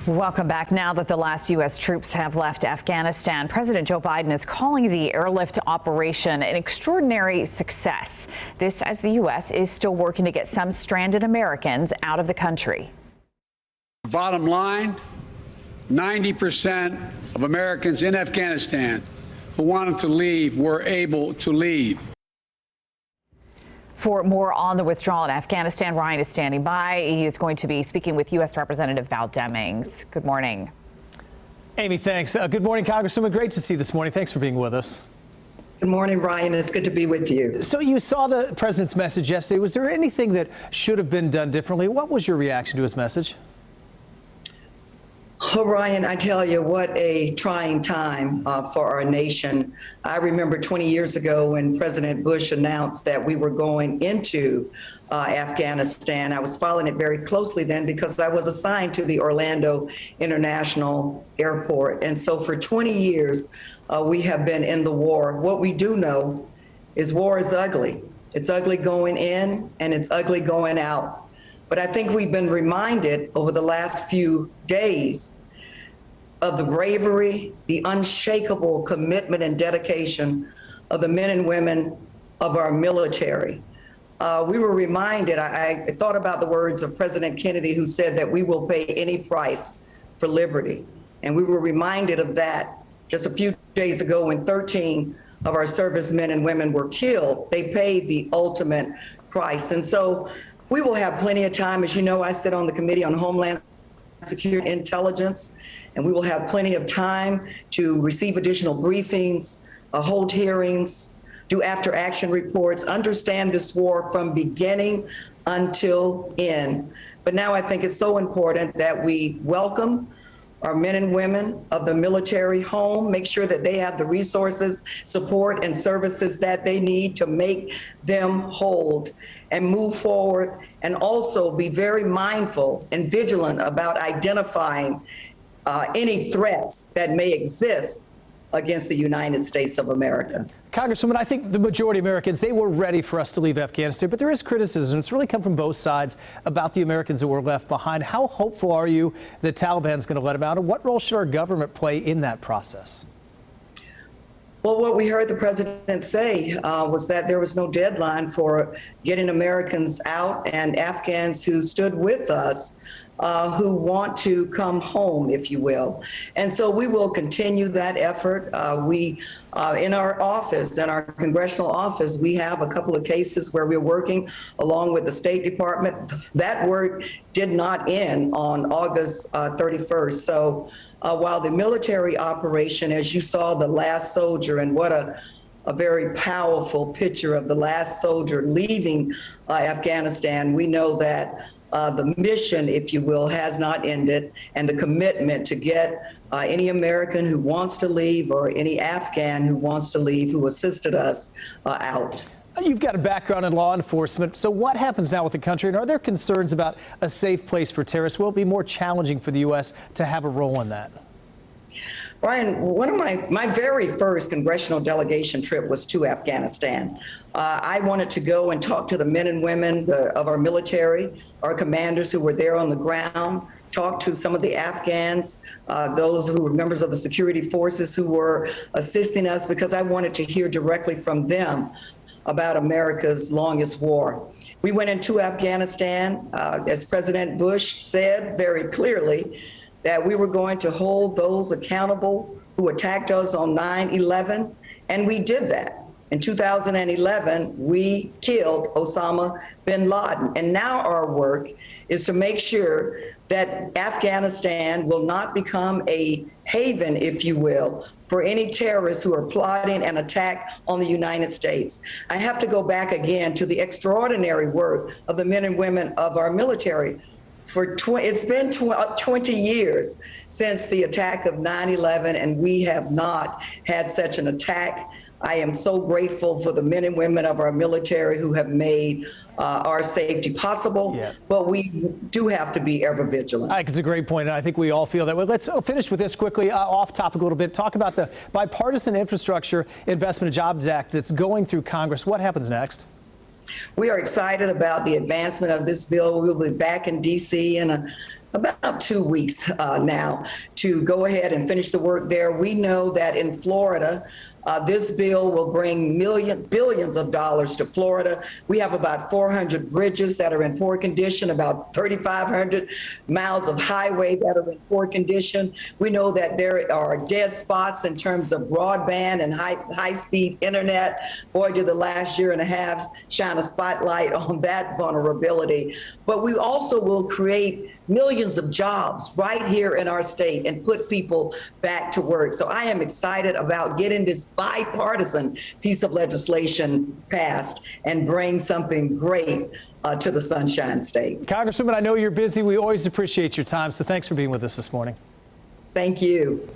Welcome back. Now that the last U.S. troops have left Afghanistan, President Joe Biden is calling the airlift operation an extraordinary success. This as the U.S. is still working to get some stranded Americans out of the country. Bottom line, 90% of Americans in Afghanistan who wanted to leave were able to leave. For more on the withdrawal in Afghanistan, Ryan is standing by. He is going to be speaking with U.S. Representative Val Demings. Good morning. Amy, thanks. Good morning, Congresswoman. Great to see you this morning. Thanks for being with us. Good morning, Ryan. It's good to be with you. So you saw the president's message yesterday. Was there anything that should have been done differently? What was your reaction to his message? Oh, Ryan, I tell you, what a trying time for our nation. I remember 20 years ago when President Bush announced that we were going into Afghanistan. I was following it very closely then because I was assigned to the Orlando International Airport. And so for 20 years, we have been in the war. What we do know is war is ugly. It's ugly going in and it's ugly going out. But I think we've been reminded over the last few days of the bravery, the unshakable commitment and dedication of the men and women of our military. We were reminded, I thought about the words of President Kennedy, who said that we will pay any price for liberty. And we were reminded of that just a few days ago when 13 of our servicemen and women were killed. They paid the ultimate price. And so we will have plenty of time. As you know, I sit on the Committee on Homeland Security and Intelligence, and we will have plenty of time to receive additional briefings, hold hearings, do after-action reports, understand this war from beginning until end. But now I think it's so important that we welcome our men and women of the military home, make sure that they have the resources, support, and services that they need to make them hold and move forward, and also be very mindful and vigilant about identifying any threats that may exist against the United States of America. Congresswoman, I think the majority of Americans, they were ready for us to leave Afghanistan, but there is criticism. It's really come from both sides about the Americans that were left behind. How hopeful are you the Taliban's going to let them out, and what role should our government play in that process? Well, what we heard the president say was that there was no deadline for getting Americans out, and Afghans who stood with us who want to come home, if you will. And so we will continue that effort. We, in our office, in our congressional office, we have a couple of cases where we're working along with the State Department. That work did not end on August 31st. So while the military operation, as you saw the last soldier, and what a very powerful picture of the last soldier leaving Afghanistan, we know that the mission, if you will, has not ended, and the commitment to get any American who wants to leave or any Afghan who wants to leave who assisted us out. You've got a background in law enforcement, so what happens now with the country, and are there concerns about a safe place for terrorists? Will it be more challenging for the U.S. to have a role in that? Brian, one of my very first congressional delegation trip was to Afghanistan. I wanted to go and talk to the men and women of our military, our commanders who were there on the ground, talk to some of the Afghans, those who were members of the security forces who were assisting us, because I wanted to hear directly from them about America's longest war. We went into Afghanistan, as President Bush said very clearly, that we were going to hold those accountable who attacked us on 9/11, and we did that. In 2011, we killed Osama bin Laden, and now our work is to make sure that Afghanistan will not become a haven, if you will, for any terrorists who are plotting an attack on the United States. I have to go back again to the extraordinary work of the men and women of our military. It's been 20 years since the attack of 9/11, and we have not had such an attack. I am so grateful for the men and women of our military who have made our safety possible, but we do have to be ever vigilant. I think it's a great point, and I think we all feel that way. Let's finish with this quickly, off topic a little bit. Talk about the bipartisan Infrastructure Investment and Jobs Act that's going through Congress. What happens next? We are excited about the advancement of this bill. We'll be back in D.C. in about 2 weeks now to go ahead and finish the work there. We know that in Florida, this bill will bring billions of dollars to Florida. We have about 400 bridges that are in poor condition, about 3,500 miles of highway that are in poor condition. We know that there are dead spots in terms of broadband and high-speed internet. Boy, did the last year and a half shine a spotlight on that vulnerability. But we also will create millions of jobs right here in our state and put people back to work. So I am excited about getting this bipartisan piece of legislation passed and bring something great to the Sunshine State. Congresswoman, I know you're busy. We always appreciate your time, so thanks for being with us this morning. Thank you.